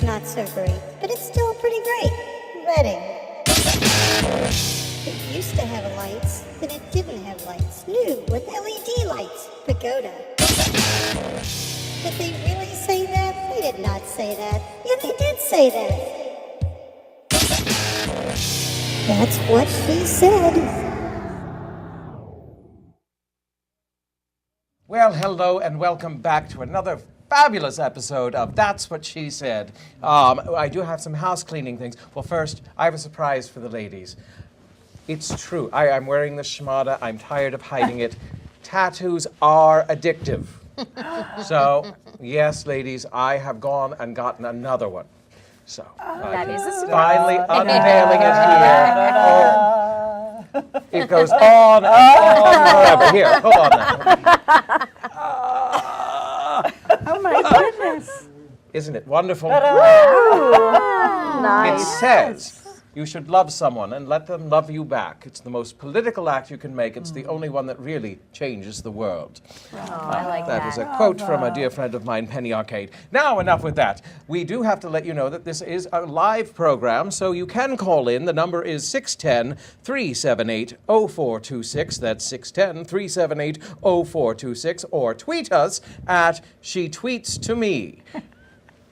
not so great, but it's still pretty great. Reading. It used to have lights, then it didn't have lights. New, with LED lights. Pagoda. Did they really say that? They did not say that. Yeah, they did say that. That's what she said. Well, hello and welcome back to another fabulous episode of That's What She Said. I do have some house cleaning things. Well, first, I have a surprise for the ladies. It's true. I'm wearing the schmada. I'm tired of hiding it. Tattoos are addictive. So, yes, ladies, I have gone and gotten another one. So, that is a surprise. finally unveiling it here. Oh, it goes on and on forever. Here, hold on now. Oh my goodness. Isn't it wonderful? Nice. It says you should love someone and let them love you back. It's the most political act you can make. It's the only one that really changes the world. I like that. That is a quote from a dear friend of mine, Penny Arcade. Now, enough with that. We do have to let you know that this is a live program, so you can call in. The number is 610-378-0426. That's 610-378-0426. Or tweet us at She Tweets to Me.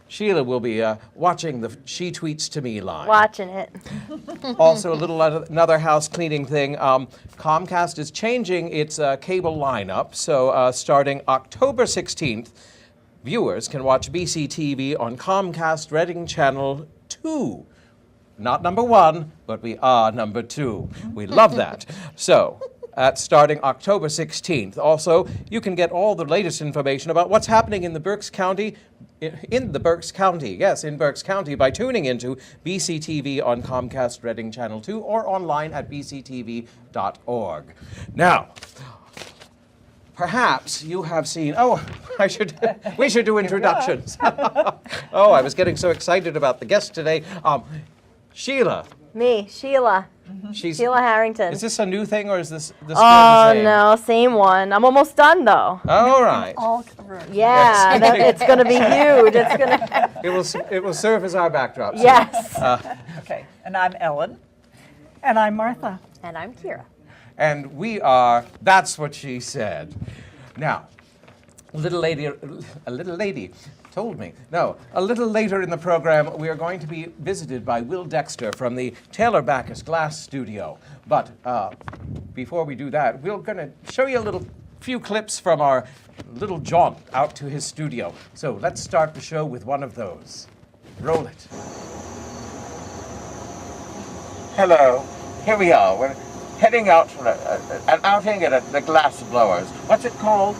Sheila will be watching the She Tweets to Me line. Watching it. Also, another house cleaning thing. Comcast is changing its cable lineup. So starting October 16th, viewers can watch BCTV on Comcast Reading Channel 2. Not number 1, but we are number 2. We love that. So, starting October 16th. Also, you can get all the latest information about what's happening in the Berks County, in Berks County by tuning into BCTV on Comcast Reading Channel 2 or online at bctv.org. Now, perhaps you have seen, we should do introductions. Oh, I was getting so excited about the guest today. Sheila. Me, Sheila. Sheila Harrington. Is this a new thing or is this still the Oh, same? no, same one. I'm almost done, though. All right. All covered. Yeah, it's going to be huge. It's going to. It will serve as our backdrop. So, Yes. Okay, and I'm Ellen. And I'm Martha. And I'm Kira. And we are That's What She Said. Now, a little lady told me. No, a little later in the program, we are going to be visited by Will Dexter from the Taylor Backus Glass Studio. But before we do that, we're going to show you a few clips from our little jaunt out to his studio. So let's start the show with one of those. Roll it. Hello, here we are. We're heading out for an outing at the Glass Blowers. What's it called?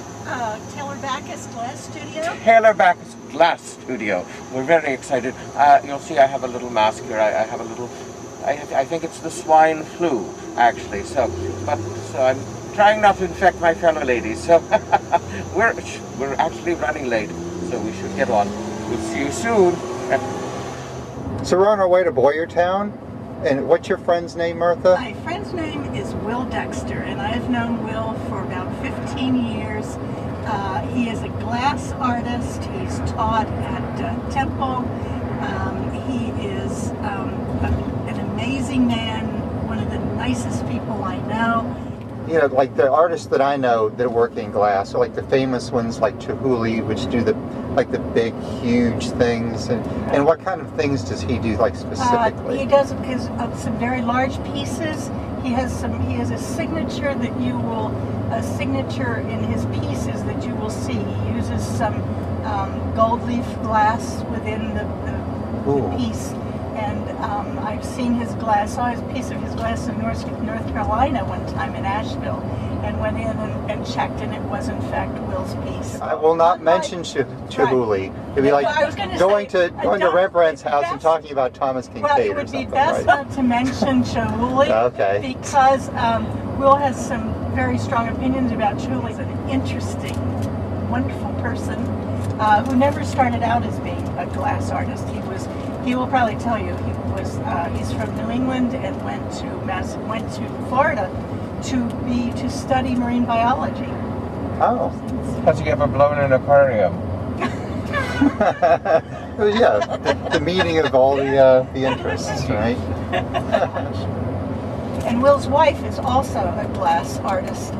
Taylor Backus Glass Studio. Taylor Backus Glass Studio. We're very excited. You'll see I have a little mask here. I have a little, I think it's the swine flu, actually. So I'm trying not to infect my fellow ladies. So we're actually running late, so we should get on. We'll see you soon. So we're on our way to Boyertown. And what's your friend's name, Martha? My friend's name is Will Dexter, and I've known Will for about 15 years. He is a glass artist. He's taught at Temple. He is an amazing man, one of the nicest people I know. You know, like the artists that I know that work in glass are like the famous ones like Chihuly, which do the big, huge things. And what kind of things does he do, like specifically? He does some very large pieces. He has a signature that a signature in his pieces that you will see. He uses some gold leaf glass within the piece. And I've seen his glass, saw a piece of his glass in North Carolina one time in Asheville, and went in and checked, and it was in fact Will's piece. I will not mention Chihuly. It'd be like going to Rembrandt's house and talking about Thomas Kincaid Well, it would be best not to mention Chihuly. Okay. Because Will has some very strong opinions about Chihuly. He's an interesting, wonderful person who never started out as being a glass artist. He will probably tell you he's from New England and went to Florida to study marine biology. Oh. Has he ever blown an aquarium? Well, yeah, the meeting of all the interests, right? And Will's wife is also a glass artist.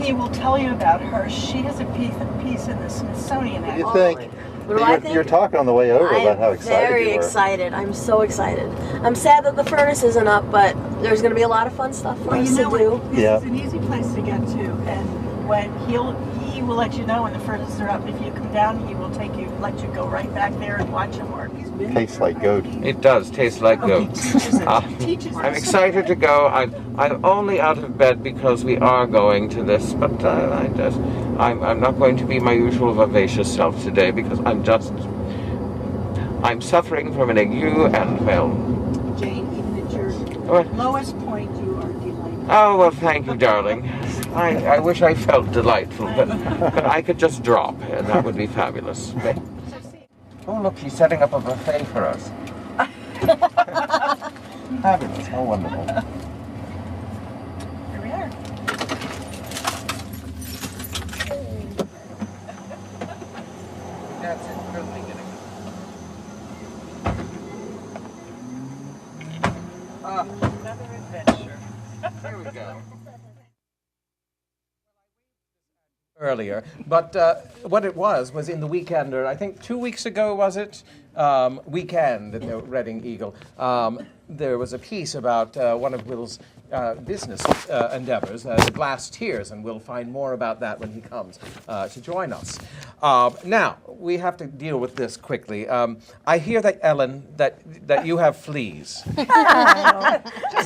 He will tell you about her. She has a piece in the Smithsonian. What do you actually. think? What do I think? You're talking on the way over about how excited very you were. excited. I'm so excited. I'm sad that the furnace isn't up, but there's going to be a lot of fun stuff for Well, us you know to do. what? This Yeah. is an easy place to get to, and when he will let you know when the furnaces are up. If you come down, he will let you go right back there and watch him work. He's been Tastes there like for goat. 19 It does taste like goat. teaches I'm us. excited to go. I'm only out of bed because we are going to this, but I'm not going to be my usual vivacious self today because I'm suffering from an ague and, well, Jane, even at your what? lowest point, you are delightful. Oh, well, thank you, darling. I wish I felt delightful, but I could just drop, and that would be fabulous. Oh, look, she's setting up a buffet for us. Fabulous. How wonderful. Here we are. That's it. Totally getting Another adventure. Here we go. Earlier, but what it was in the Weekender, I think 2 weeks ago, was it? Weekend in the Reading Eagle. There was a piece about one of Will's business endeavors, the Glass Tears, and we'll find more about that when he comes to join us. Now, we have to deal with this quickly. I hear that, Ellen, that you have fleas.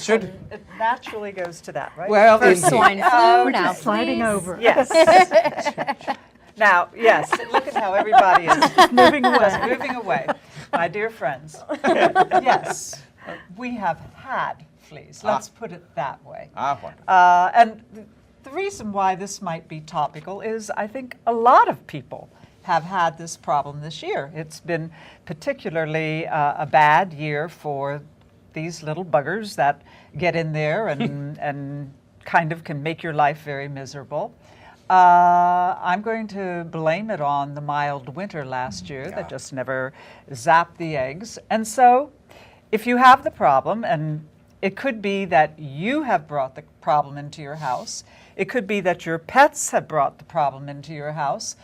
Should, It naturally goes to that, right? well, First indeed. swine flu, now Sliding fleas. over. Yes. Now, yes, look at how everybody is moving away. My dear friends. Yes, we have had fleas. Let's put it that way. Wonderful. And the reason why this might be topical is I think a lot of people have had this problem this year. It's been particularly a bad year for these little buggers that get in there and kind of can make your life very miserable. I'm going to blame it on the mild winter last year that just never zapped the eggs. And so if you have the problem, and it could be that you have brought the problem into your house, it could be that your pets have brought the problem into your house,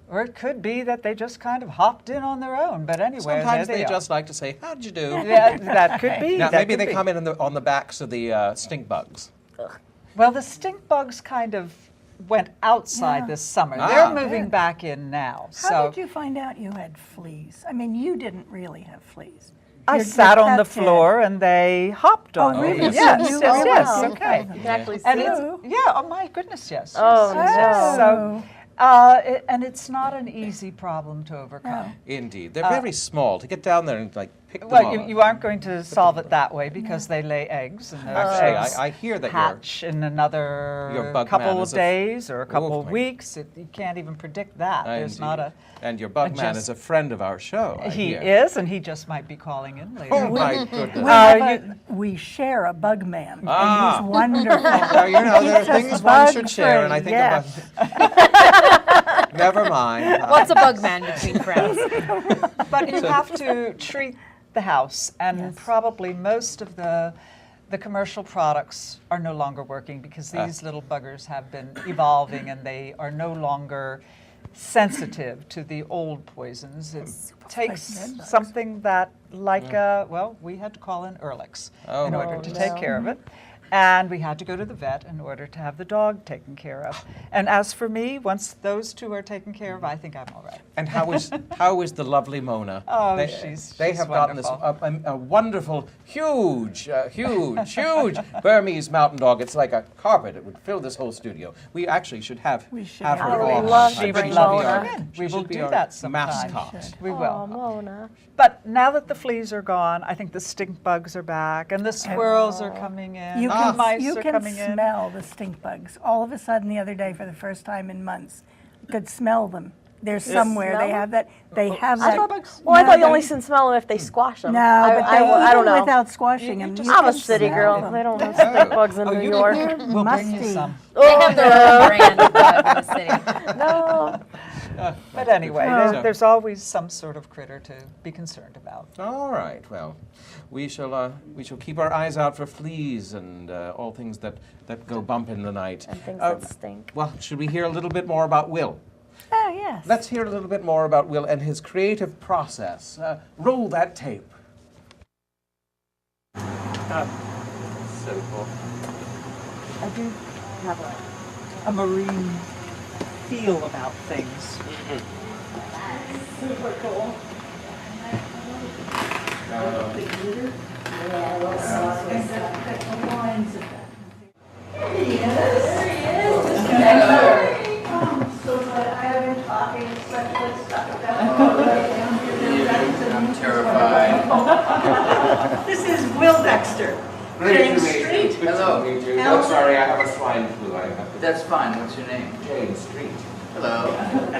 or it could be that they just kind of hopped in on their own. But anyway, Sometimes there they are. just like to say, "How'd you do?" Yeah, that could be. Now, that maybe could they be. come in on the backs of the stink bugs. Well, the stink bugs kind of went outside this summer. Ah. They're moving back in now. How So did you find out you had fleas? I mean, you didn't really have fleas. I Your sat on the pets did. floor and they hopped on Oh, me. really? Yes, You- yes, oh, yes. wow. Okay. You can actually And see it's, it. yeah, oh my goodness, yes. Oh, yes, yes. no. So, and it's not an easy problem to overcome. Indeed, they're very small. To get down there and like pick them Well, up. you aren't going to solve it that way because they lay eggs, and those Actually, eggs I hear that hatch in your another bug man couple of is a days or a couple Oh, of my- weeks. You can't even predict that. There's not a. And your bug man is a friend of our show. I He hear. is, and he just might be calling in later. Oh my goodness! We share a bug man, Ah. and he's wonderful. Now, you know, there are He's just things one should bug share, and I free, think yes. about. Never mind. What's a bug man between friends? But you have to treat the house, and probably most of the commercial products are no longer working because these little buggers have been evolving and they are no longer sensitive to the old poisons. It takes something that, like, well, we had to call in Ehrlich's in order to take care of it. And we had to go to the vet in order to have the dog taken care of. And as for me, once those two are taken care of, I think I'm all right. And how is the lovely Mona? Oh, they, she's have gotten this wonderful. a wonderful, huge Burmese mountain dog. It's like a carpet. It would fill this whole studio. We actually should have her have her on. love She to should bring be our- Mona in. she We should will be do our that sometime. mascot. We Oh, will. Mona. But now that the fleas are gone, I think the stink bugs are back, and the squirrels are coming in. You the can, mice you are can coming in. smell the stink bugs. All of a sudden, the other day, for the first time in months, you could smell them. There's somewhere Smell they them? have that. They have I that. thought, well, I thought you No, only can smell them if they squash them. No, but I don't know. without squashing them. I'm a city girl. They don't have stink bugs in New York. We'll bring you musty. some. They have their own brand of bug in the city. No. But anyway, So- there's always some sort of critter to be concerned about. All right. Well, we shall keep our eyes out for fleas and all things that go bump in the night. And things that stink. Well, should we hear a little bit more about Will? Oh, yes. Let's hear a little bit more about Will and his creative process. Roll that tape. So cool. I do have a marine feel about things. Super cool. I'm terrified. This is Will Dexter. James Street. Hello. I'm sorry, I have a swine flu. I have to. That's fine. What's your name? James Street. Hello.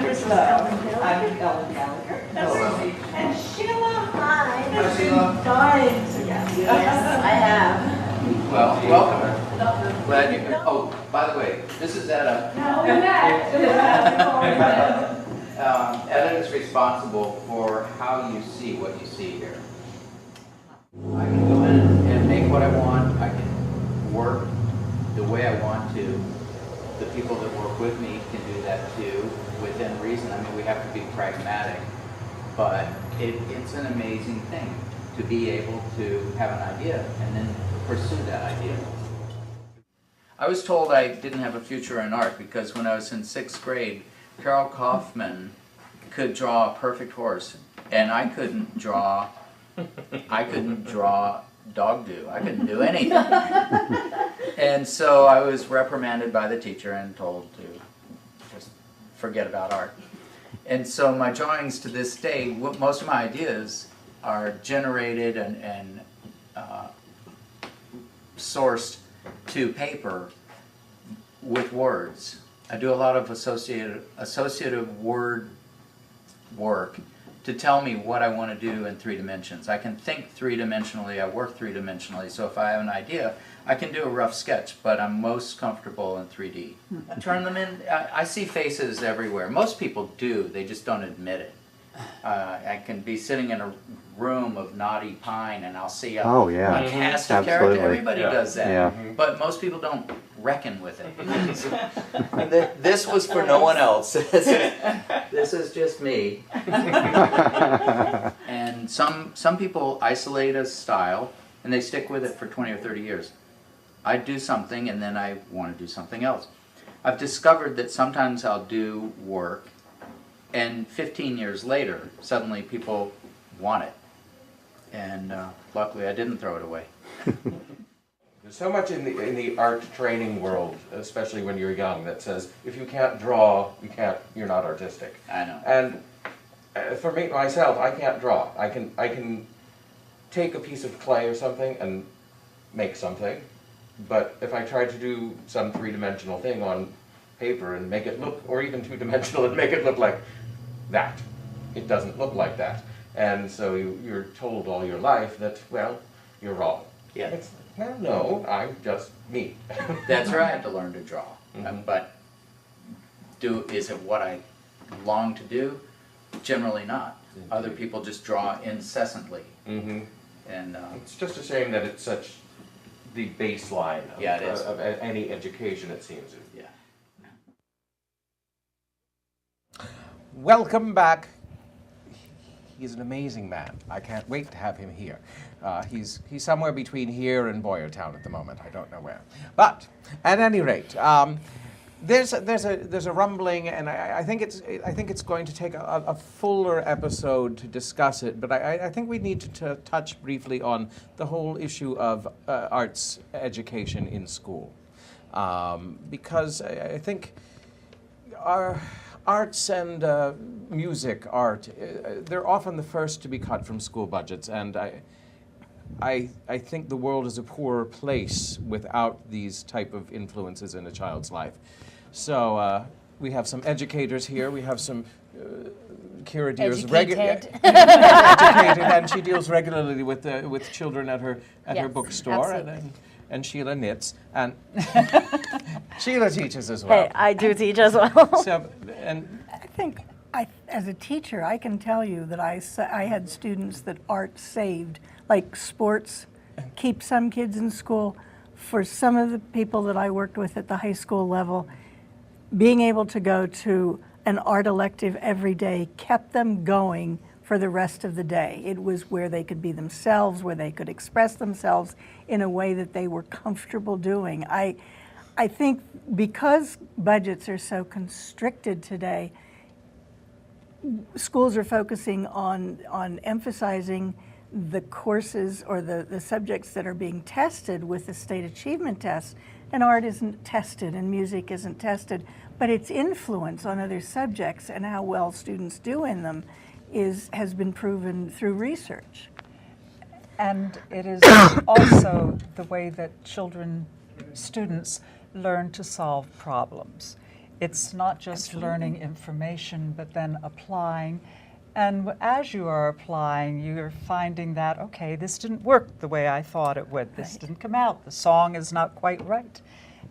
This is Ellen Gallagher. Hello. And Sheila Hi. Hi, Sheila. dying to get you. Yes, I have. Well, welcome. Glad you could. Oh, by the way, this is Etta. Etta is responsible for how you see what you see here. I can go in and make what I want. I can work the way I want to. The people that work with me can do that too, within reason. I mean, we have to be pragmatic, but it's an amazing thing to be able to have an idea and then pursue that idea. I was told I didn't have a future in art because when I was in 6th grade, Carol Kaufman could draw a perfect horse, and I couldn't draw dog do. I couldn't do anything. And so I was reprimanded by the teacher and told to just forget about art. And so my drawings to this day, most of my ideas are generated and sourced to paper with words. I do a lot of associative word work to tell me what I want to do in 3 dimensions. I can think 3-dimensionally, I work 3-dimensionally, so if I have an idea, I can do a rough sketch, but I'm most comfortable in 3D. Turn them in, I see faces everywhere. Most people do, they just don't admit it. I can be sitting in a room of knotty pine and I'll see a cast of character. Everybody does that. Yeah. But most people don't reckon with it. This was for no one else. This is just me. And some people isolate a style and they stick with it for 20 or 30 years. I do something and then I want to do something else. I've discovered that sometimes I'll do work and 15 years later, suddenly people want it. And luckily I didn't throw it away. There's so much in the art training world, especially when you're young, that says if you can't draw, you're not artistic. I know. And for me, myself, I can't draw. I can take a piece of clay or something and make something, but if I try to do some 3-dimensional thing on paper and make it look, or even 2-dimensional and make it look like that, it doesn't look like that. And so you're told all your life that, well, you're wrong. Yeah. It's, well, no, I'm just me. That's where I had to learn to draw. But is it what I long to do? Generally not. Other people just draw incessantly. And it's just a shame that it's such the baseline of, Yeah, it is. Of any education, it seems. Yeah. Welcome back. He's an amazing man. I can't wait to have him here. He's somewhere between here and Boyertown at the moment. I don't know where. But at any rate, there's a rumbling, and I think it's going to take a fuller episode to discuss it. But I think we need to touch briefly on the whole issue of arts education in school, because I think our arts and music art, they're often the first to be cut from school budgets, and I think the world is a poorer place without these type of influences in a child's life. So we have some educators here. We have some Kira deals Educated. educated, and she deals regularly with children at her Yes, bookstore, absolutely. and Sheila knits, and Sheila teaches as well. Hey, I do teach as well. So, and I think as a teacher, I can tell you that I had students that art saved, like sports, keep some kids in school. For some of the people that I worked with at the high school level, being able to go to an art elective every day kept them going for the rest of the day. It was where they could be themselves, where they could express themselves in a way that they were comfortable doing. I think because budgets are so constricted today, schools are focusing on emphasizing the courses or the subjects that are being tested with the state achievement tests. And art isn't tested and music isn't tested, but its influence on other subjects and how well students do in them has been proven through research. And it is also the way that students learn to solve problems. It's not just learning information, but then applying. And as you are applying, you're finding that, okay, this didn't work the way I thought it would. This didn't come out. The song is not quite right.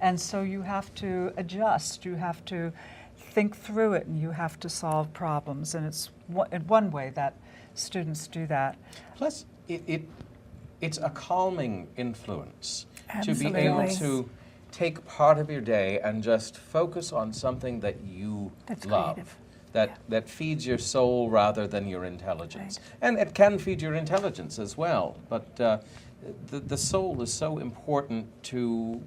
And so you have to adjust. You have to think through it, and you have to solve problems. And it's one way that students do that. Plus, it's a calming influence. Absolutely. To be able to take part of your day and just focus on something that you love. Creative. That feeds your soul rather than your intelligence. And it can feed your intelligence as well, but the soul is so important to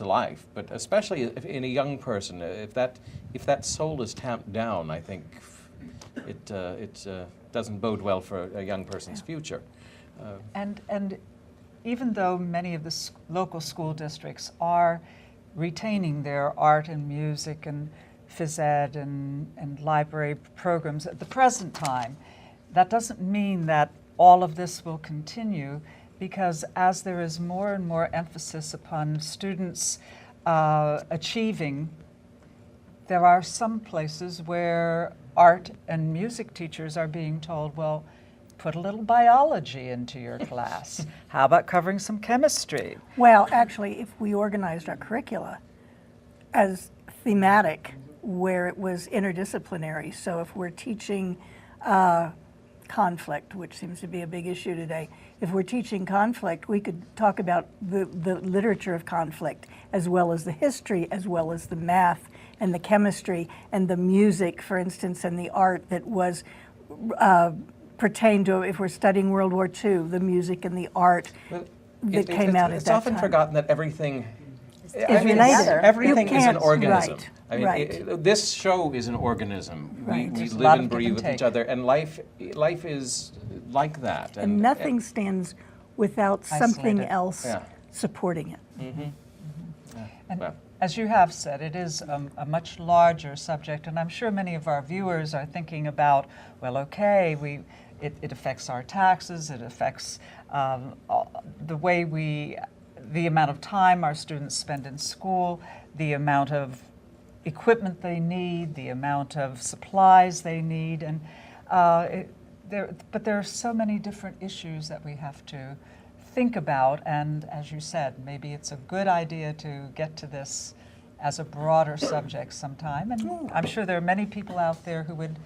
life, but especially in a young person. If that soul is tamped down, I think it doesn't bode well for a young person's future. And even though many of the local school districts are retaining their art and music and phys ed and library programs at the present time, that doesn't mean that all of this will continue, because as there is more and more emphasis upon students achieving, there are some places where art and music teachers are being told, well, put a little biology into your class. How about covering some chemistry? Well, actually, if we organized our curricula as thematic, where it was interdisciplinary, so if we're teaching conflict, which seems to be a big issue today, if we're teaching conflict, we could talk about the literature of conflict, as well as the history, as well as the math and the chemistry and the music, for instance, and the art that was pertained to, if we're studying World War II, the music and the art that came out at that time. It's often forgotten that everything is related. Everything is an organism. Right, I mean, right. This show is an organism. Right. We There's a live lot and of give breathe and with take. each other, and life is like that. And nothing stands without something Isolated. else Yeah. supporting it. And Well. as you have said, it is a much larger subject, and I'm sure many of our viewers are thinking about, well, okay, it affects our taxes, it affects the amount of time our students spend in school, the amount of equipment they need, the amount of supplies they need, and but there are so many different issues that we have to think about, and as you said, maybe it's a good idea to get to this as a broader subject sometime, and I'm sure there are many people out there who would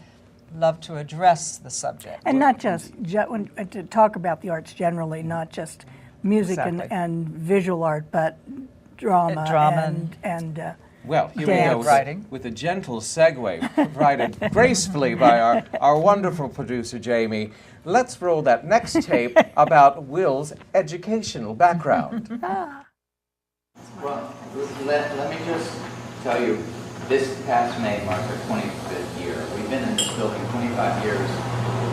love to address the subject. And not just to talk about the arts generally, not just music Exactly. and visual art, but drama, and Well, here Dance. we go Writing. with a gentle segue provided gracefully by our wonderful producer, Jamie. Let's roll that next tape about Will's educational background. Well, let me just tell you, this past May marks our 25th year. We've been in this building 25 years.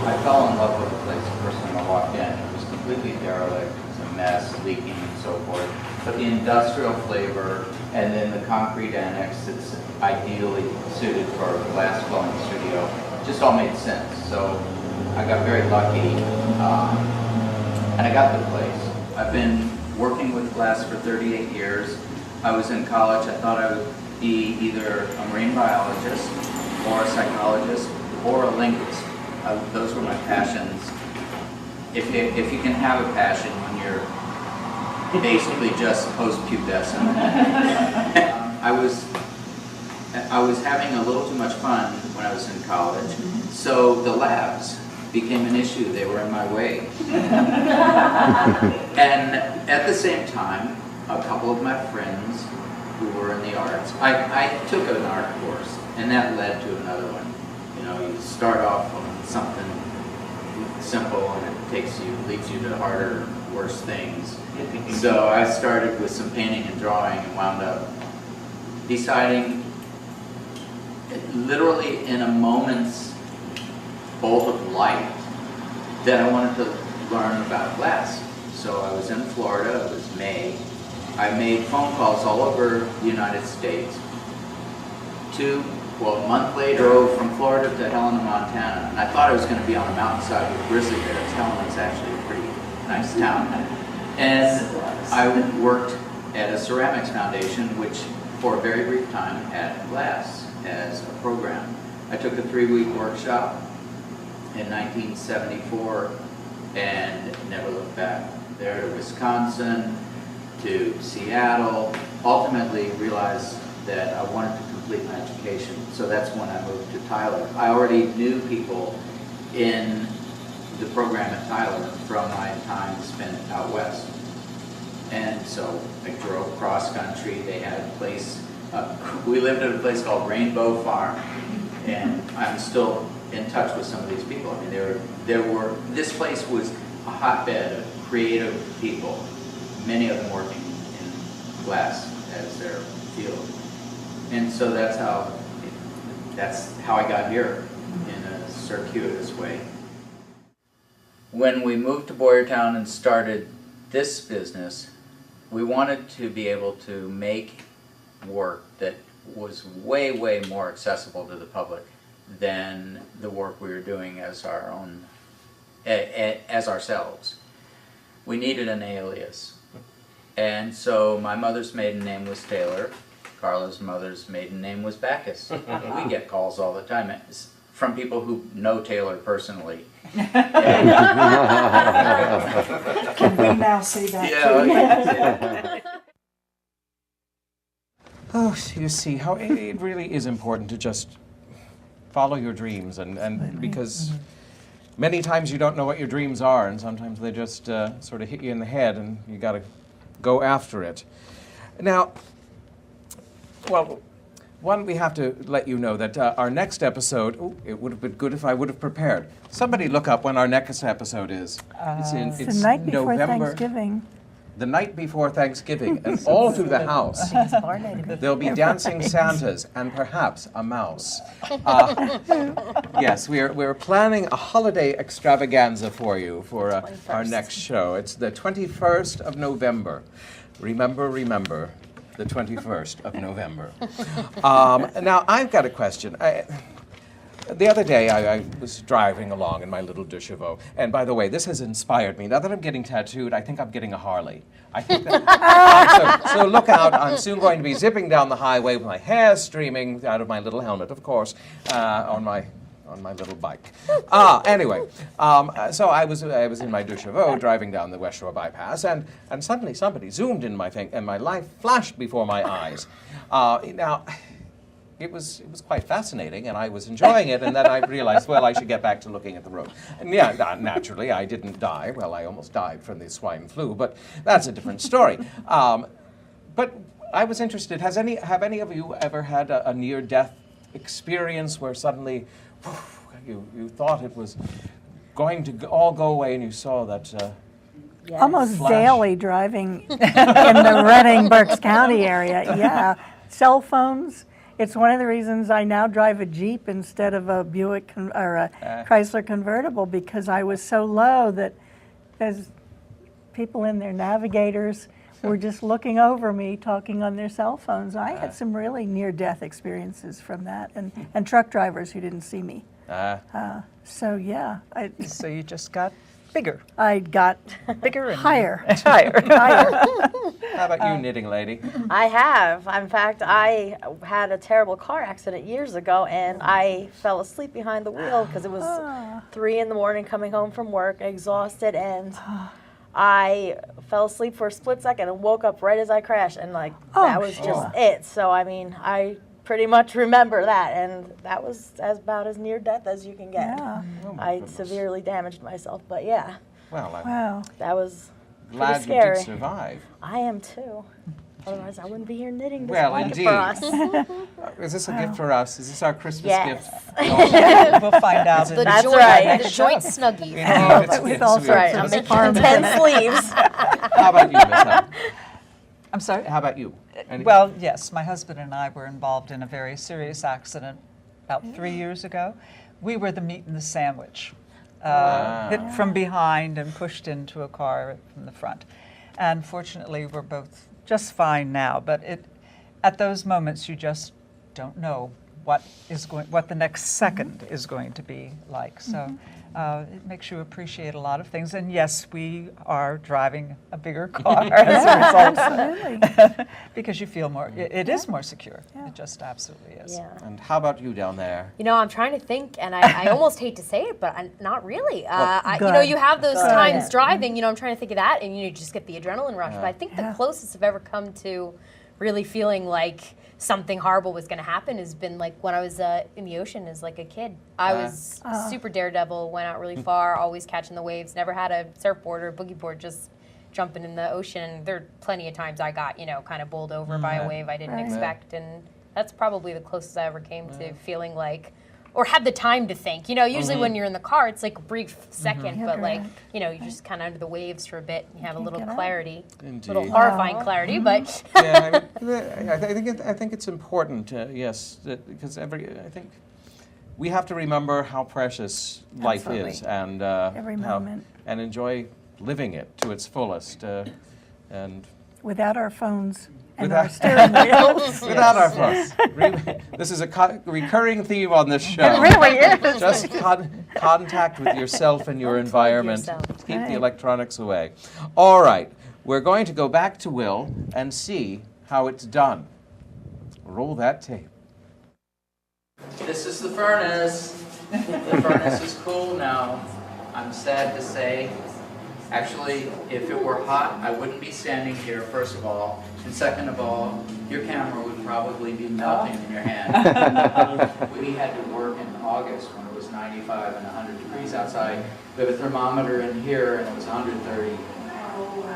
I fell in love with the place the first time I walked in. It was completely derelict. It was a mess, leaking and so forth. But the industrial flavor and then the concrete annex that's ideally suited for a glass blowing studio just all made sense. So I got very lucky and I got the place. I've been working with glass for 38 years. I was in college. I thought I would be either a marine biologist or a psychologist or a linguist. Those were my passions. If you can have a passion when you're basically just post-pubescent. I was I was having a little too much fun when I was in college, so the labs became an issue. They were in my way. And at the same time, a couple of my friends who were in the arts, I took an art course, and that led to another one. You know, you start off on something simple, and it leads you to harder, worse things. So I started with some painting and drawing, and wound up deciding, literally in a moment's bolt of light, that I wanted to learn about glass. So I was in Florida, it was May. I made phone calls all over the United States. A month later, drove from Florida to Helena, Montana, and I thought I was going to be on a mountainside with grizzly bears. Helena's actually a pretty nice town. And I worked at a ceramics foundation, which for a very brief time had glass as a program. I took a 3-week workshop in 1974 and never looked back. There to Wisconsin, to Seattle, ultimately realized that I wanted to complete my education. So that's when I moved to Tyler. I already knew people in the program at Tyler from my time spent out west. And so I drove cross country. They had a place, we lived at a place called Rainbow Farm, and I'm still in touch with some of these people. I mean, this place was a hotbed of creative people, many of them working in glass as their field. And so that's how I got here, in a circuitous way. When we moved to Boyertown and started this business, we wanted to be able to make work that was way, way more accessible to the public than the work we were doing as our own, as ourselves. We needed an alias. And so my mother's maiden name was Taylor. Carla's mother's maiden name was Bacchus. We get calls all the time from people who know Taylor personally. Can we now say that too? Oh, you see how it really is important to just follow your dreams, and because many times you don't know what your dreams are, and sometimes they just sort of hit you in the head, and you got to go after it. Now, well, one, we have to let you know that our next episode, it would have been good if I would have prepared. Somebody look up when our next episode is. It's the night before November, Thanksgiving. the night before Thanksgiving, and all through the house. There'll be dancing Santas and perhaps a mouse. Yes, we're planning a holiday extravaganza for you for our next show. It's the 21st of November. Remember, the 21st of November. Now, I've got a question. The other day, I was driving along in my little de chevaux, and by the way, this has inspired me. Now that I'm getting tattooed, I think I'm getting a Harley. I think that, so look out, I'm soon going to be zipping down the highway with my hair streaming out of my little helmet, of course, on my little bike. Anyway, so I was in my de chevaux driving down the West Shore bypass, and suddenly somebody zoomed in my thing, and my life flashed before my eyes. Now, it was quite fascinating, and I was enjoying it, and then I realized, well, I should get back to looking at the road. And yeah, naturally, I didn't die. Well, I almost died from the swine flu, but that's a different story. But I was interested, have any of you ever had a near-death experience where suddenly you thought it was going to all go away, and you saw that Almost flash? daily driving in the Reading, Berks County area. Yeah, cell phones. It's one of the reasons I now drive a Jeep instead of a Buick or a Chrysler convertible, because I was so low that there's people in their navigators were just looking over me, talking on their cell phones. I had some really near-death experiences from that, and truck drivers who didn't see me. So yeah, So you just got bigger. I got Bigger and higher. higher. How about you, knitting lady? I have. In fact, I had a terrible car accident years ago, and I fell asleep behind the wheel because it was 3 in the morning coming home from work, exhausted, and I fell asleep for a split second and woke up right as I crashed, and that was just it. So, I mean, I pretty much remember that, and that was about as near death as you can get. Yeah. Oh, my I goodness. severely damaged myself, but yeah, Well, I'm Wow. that was glad pretty you scary. did survive. I am too. Otherwise, I wouldn't be here knitting this Well, blanket indeed. for us. Is this a gift for us? Is this our Christmas Yes. gift? We'll find out. The That's joint, right. the joint snuggies. Indeed, it's- With it's- all it's- sorts Right, of I'm making farms in 10 it. sleeves. How about you, Miss Helen? I'm sorry? How about you? Any- Well, yes, my husband and I were involved in a very serious accident about 3 years ago. We were the meat and the sandwich, hit from behind and pushed into a car from the front. And fortunately, we're both just fine now, but at those moments, you just don't know what the next second is going to be like. So it makes you appreciate a lot of things. And yes, we are driving a bigger car as a result. Absolutely. Because you feel more, it is more secure. It just absolutely is. Yeah. And how about you down there? You know, I'm trying to think, and I almost hate to say it, but not really. You know, good. you have those Good. times driving, you know, I'm trying to think of that, and you just get the adrenaline rush. But I think the Yeah. closest I've ever come to really feeling like something horrible was going to happen has been like when I was in the ocean as like a kid. I was super daredevil, went out really far, always catching the waves, never had a surfboard or a boogie board, just jumping in the ocean. There are plenty of times I got, you know, kind of bowled over by a wave I didn't Right. expect, and that's probably the closest I ever came to feeling like, or had the time to think. You know, usually when you're in the car, it's like a brief second, but like, you know, you're just kind of under the waves for a bit. You have a little get out. clarity, Indeed. little horrifying clarity, but Yeah, I think it's important, yes, because I think we have to remember how precious life is, Absolutely. and Every moment. and enjoy living it to its fullest, and Without our phones and Without- our steering wheels. without our phones. This is a recurring theme on this show. It really is. Just contact with yourself and your environment. yourself. Keep the Right. electronics away. All right, we're going to go back to Will and see how it's done. Roll that tape. This is the furnace. The furnace is cool now. I'm sad to say. Actually, if it were hot, I wouldn't be standing here, first of all. And second of all, your camera would probably be melting in your hand. We had to work in August when it was 95 and 100 degrees outside. We have a thermometer in here and it was 130.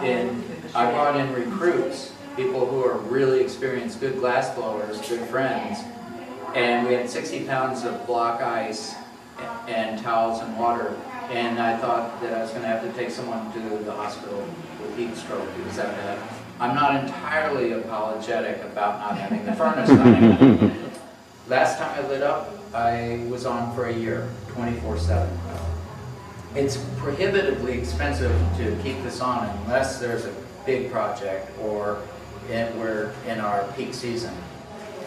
And I brought in recruits, people who are really experienced, good glass blowers, good friends. And we had 60 pounds of block ice and towels and water. And I thought that I was going to have to take someone to the hospital with heat stroke because of that. I'm not entirely apologetic about not having the furnace running. Last time I lit up, I was on for a year, 24/7. It's prohibitively expensive to keep this on unless there's a big project or we're in our peak season.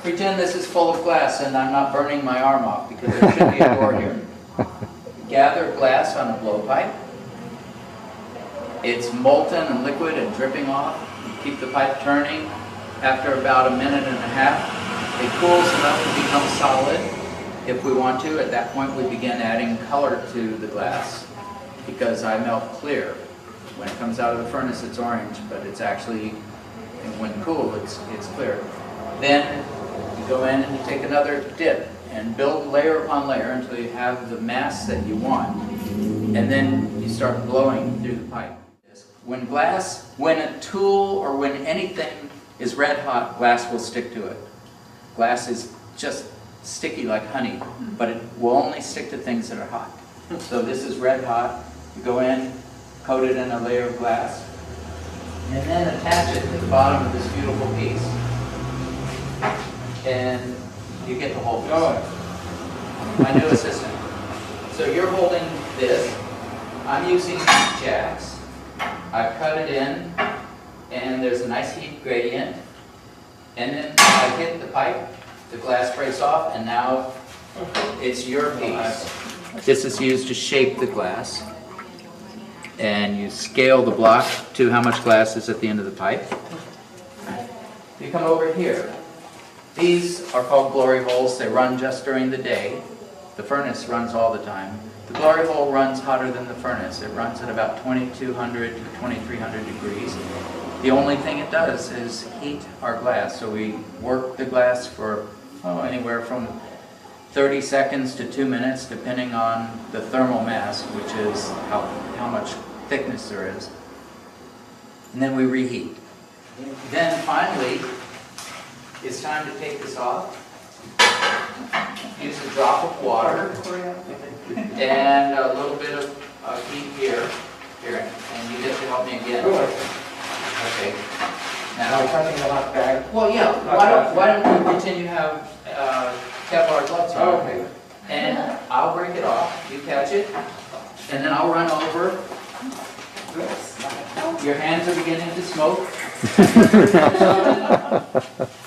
Pretend this is full of glass and I'm not burning my arm off because there should be a door here. Gather glass on a blowpipe. It's molten and liquid and dripping off. You keep the pipe turning. After about a minute and a half, it cools enough to become solid. If we want to, at that point we begin adding color to the glass because I melt clear. When it comes out of the furnace, it's orange, but it's actually, when cool, it's clear. Then you go in and you take another dip and build layer upon layer until you have the mass that you want. And then you start blowing through the pipe. When a tool or when anything is red hot, glass will stick to it. Glass is just sticky like honey, but it will only stick to things that are hot. So this is red hot. You go in, coat it in a layer of glass, and then attach it to the bottom of this beautiful piece. And you get the whole piece. My new assistant. So you're holding this. I'm using these jacks. I've cut it in, and there's a nice heat gradient. And then I hit the pipe, the glass breaks off, and now it's your piece. This is used to shape the glass. And you scale the block to how much glass is at the end of the pipe. You come over here. These are called glory holes. They run just during the day. The furnace runs all the time. The glory hole runs hotter than the furnace. It runs at about 2200 to 2300 degrees. The only thing it does is heat our glass. So we work the glass for anywhere from 30 seconds to 2 minutes, depending on the thermal mass, which is how much thickness there is. And then we reheat. Then finally, it's time to take this off. Use a drop of water and a little bit of heat here. Here, and you get to help me again. Okay. Now, well, yeah. Why don't we pretend you have Kevlar gloves on? Okay. And I'll break it off. You catch it, and then I'll run over. Your hands are beginning to smoke.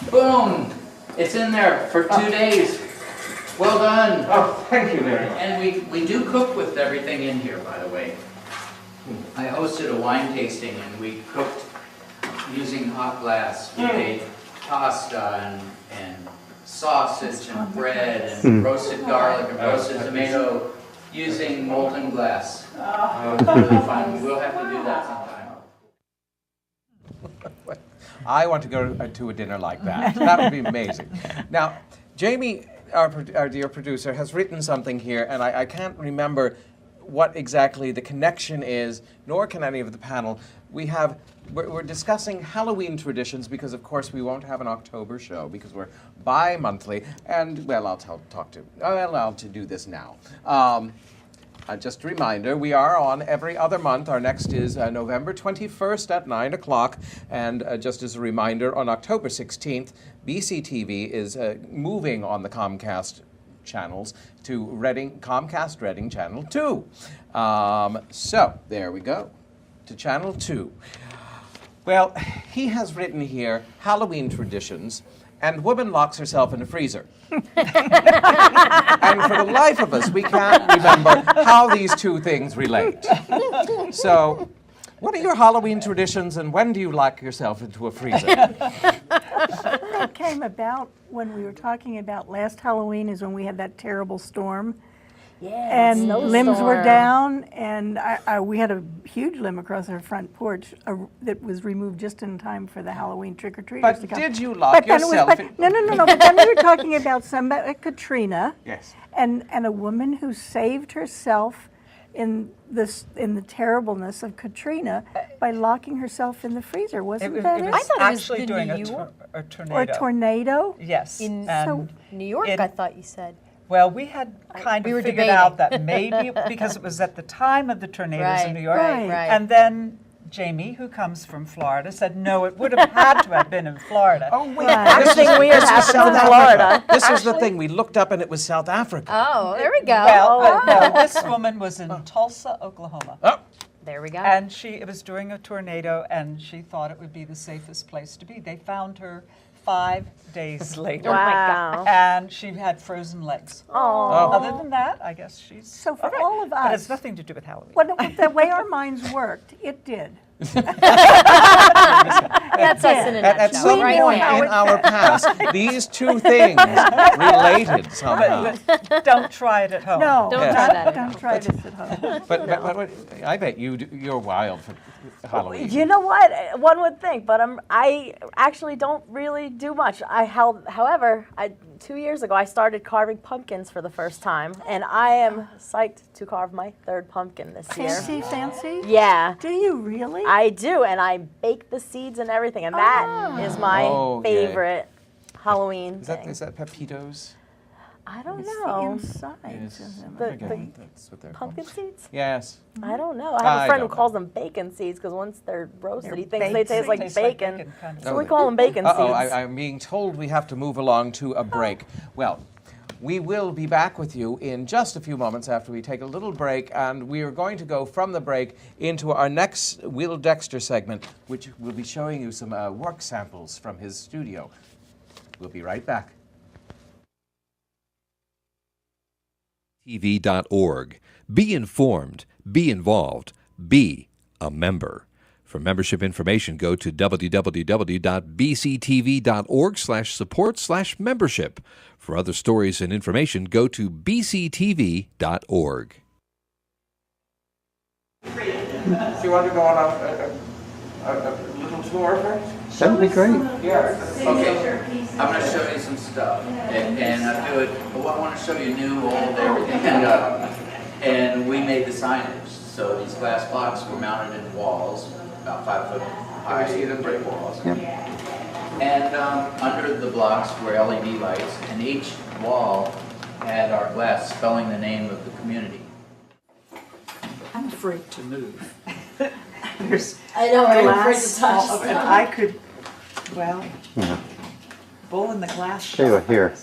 Boom! It's in there for 2 days. Well done. Oh, thank you very much. And we do cook with everything in here, by the way. I hosted a wine tasting and we cooked using hot glass. We made pasta and sausage and bread and roasted garlic and roasted tomato using molten glass. It was really fun. We'll have to do that sometime. I want to go to a dinner like that. That would be amazing. Now, Jamie, our dear producer, has written something here, and I can't remember what exactly the connection is, nor can any of the panel. We're discussing Halloween traditions because, of course, we won't have an October show because we're bi-monthly, and, well, I'll do this now. Just a reminder, we are on every other month. Our next is November 21st at 9 o'clock. And just as a reminder, on October 16th, BCTV is moving on the Comcast channels to Comcast Reading Channel 2. So, there we go, to Channel 2. Well, he has written here, Halloween traditions, and woman locks herself in a freezer. And for the life of us, we can't remember how these two things relate. So, what are your Halloween traditions, and when do you lock yourself into a freezer? That came about when we were talking about last Halloween is when we had that terrible storm. Yeah, And limbs were down, and we had a huge limb across our front porch that was removed just in time for the Halloween trick-or-treaters But to come. did you lock yourself in? No. But then we were talking about Katrina, Yes. and a woman who saved herself in the terribleness of Katrina by locking herself in the freezer. Wasn't that it? It I was thought it was actually in doing New a York. tornado. Or a tornado? Yes. In and New York, it- I thought you said. Well, we had kind we of were figured debating. out that maybe, because it was at the time of the tornadoes in New York, Right. and then Jamie, who comes from Florida, said, no, it would have had to have been in Florida. Oh, wait. Everything weird happens in South Florida. Africa. This was the thing. We looked up and it was South Africa. Oh, there we go. Well, no, this woman was in Tulsa, Oklahoma. Oh. There we go. And it was during a tornado, and she thought it would be the safest place to be. They found her 5 days later. Wow. And she had frozen legs. Oh. Other than that, I guess she's So for all right. all of But it has us, nothing to do with Halloween. the way our minds worked, it did. That's us in a At nutshell, some right point there. in our past, these two things related somehow. But don't try it at home. No, Don't try that at don't try this at home. But I bet you're wild for Halloween. You know what? One would think, but I actually don't really do much. However, 2 years ago, I started carving pumpkins for the first time, and I am psyched to carve my third pumpkin this year. Fancy? Yeah, Do you really? I do, and I bake the seeds and everything, and that is my Oh, yay. favorite Halloween thing. Is that Pepitos? I don't It's know. the insides of them. The- I forget that's what they're Pumpkin called. seeds? Yes. I don't know. I have I a friend who don't calls them bacon seeds because once they're roasted, he thinks they baked taste like Tastes bacon. kind of So Oh, we they- call them bacon Uh-oh, seeds. I'm being told we have to move along to a break. Well, we will be back with you in just a few moments after we take a little break, and we are going to go from the break into our next Will Dexter segment, which will be showing you some work samples from his studio. We'll be right back. TV.org. Be informed, be involved, be a member. For membership information, go to www.bctv.org/support/membership. For other stories and information, go to bctv.org. Do you want to go on a little tour first? That would be great. Yeah. Okay. I'm going to show you some stuff, and I'll do it. Well, I want to show you new, old, everything, and we made the signage. So these glass blocks were mounted in walls, about 5 foot high. See the brick walls. Yep. And under the blocks were LED lights, and each wall had our glass spelling the name of the community. I'm afraid to move. I know, I'm afraid Glass to touch all over, stuff. and I could, well, bull in the glass shop. Sheila, here.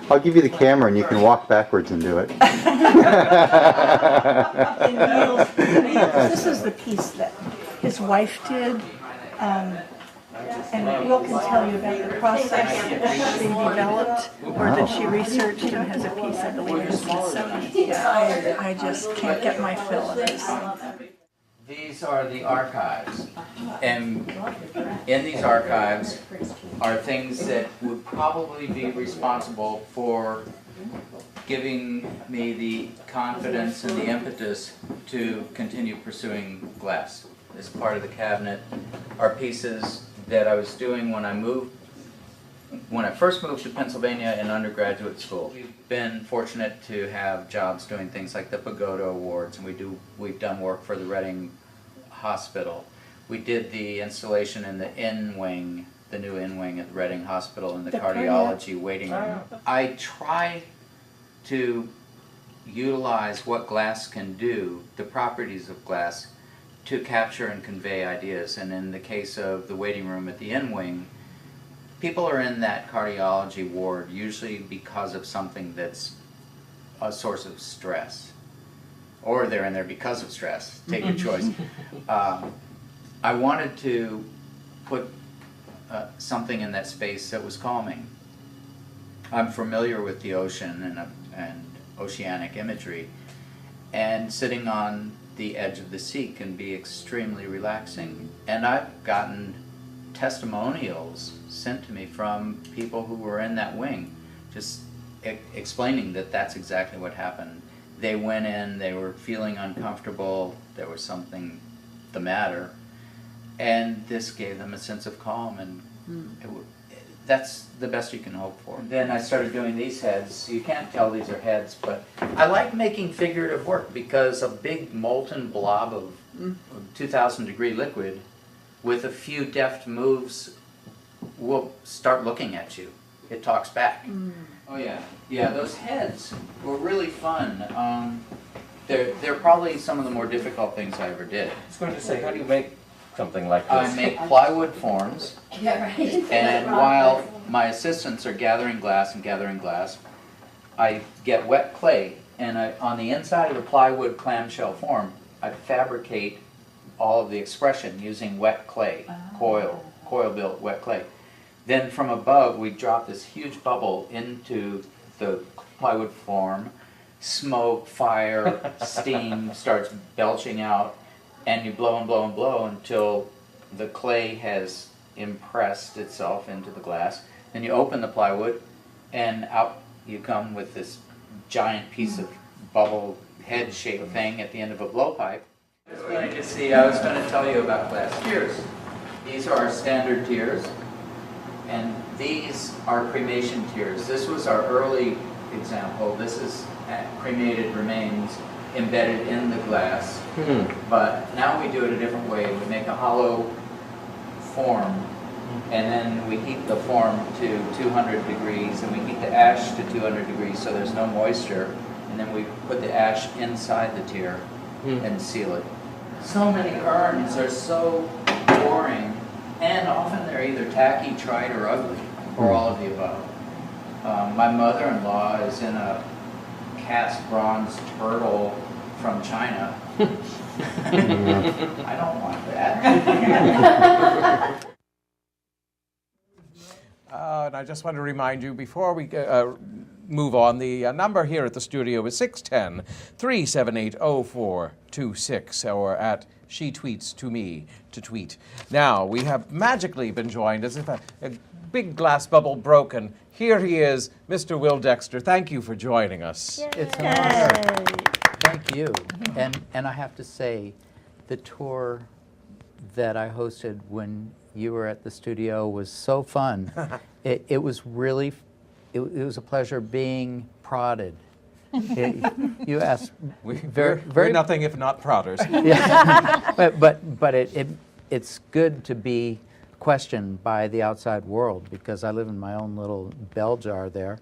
I'll give you the camera and you can walk backwards and do it. This is the piece that his wife did, and Will can tell you about the process that she developed, or that she researched, and has a piece, I believe, in Smithsonian. Yeah, I just can't get my fill of this. These are the archives, and in these archives are things that would probably be responsible for giving me the confidence and the impetus to continue pursuing glass. As part of the cabinet are pieces that I was doing when I first moved to Pennsylvania in undergraduate school. We've been fortunate to have jobs doing things like the Pagoda Awards, and we've done work for the Reading Hospital. We did the installation in the N wing, the new N wing at Reading Hospital in the cardiology waiting room. I try to utilize what glass can do, the properties of glass, to capture and convey ideas. And in the case of the waiting room at the N wing, people are in that cardiology ward usually because of something that's a source of stress. Or they're in there because of stress. Take your choice. I wanted to put something in that space that was calming. I'm familiar with the ocean and oceanic imagery, and sitting on the edge of the sea can be extremely relaxing. And I've gotten testimonials sent to me from people who were in that wing, just explaining that that's exactly what happened. They went in, they were feeling uncomfortable, there was something the matter, and this gave them a sense of calm, and that's the best you can hope for. Then I started doing these heads. You can't tell these are heads, but I like making figurative work because a big molten blob of 2,000 degree liquid with a few deft moves will start looking at you. It talks back. Oh yeah, yeah. Those heads were really fun. They're probably some of the more difficult things I ever did. I was going to say, how do you make something like this? I make plywood forms, Yeah, right. and while my assistants are gathering glass, I get wet clay, and on the inside of the plywood clamshell form, I fabricate all of the expression using wet clay, coil-built wet clay. Then from above, we drop this huge bubble into the plywood form. Smoke, fire, steam starts belching out, and you blow and blow and blow until the clay has impressed itself into the glass. Then you open the plywood, and out you come with this giant piece of bubble head-shaped thing at the end of a blowpipe. I was going to tell you about glass tiers. These are our standard tiers. And these are cremation tiers. This was our early example. This is cremated remains embedded in the glass. But now we do it a different way. We make a hollow form, and then we heat the form to 200 degrees, and we heat the ash to 200 degrees so there's no moisture. And then we put the ash inside the tier and seal it. So many urns are so boring. And often they're either tacky, trite, or ugly, or all of the above. My mother-in-law is in a cast bronze turtle from China. I don't want that. And I just want to remind you, before we move on, the number here at the studio is 610-378-0426, or at She Tweets to Me to tweet. Now, we have magically been joined, as if a big glass bubble broke, and here he is, Mr. Will Dexter. Thank you for joining us. Yay. It's an honor. Thank you. And I have to say, the tour that I hosted when you were at the studio was so fun. It was really, it was a pleasure being prodded. You asked We're nothing if not prodders. Yeah. but it's good to be questioned by the outside world, because I live in my own little bell jar there,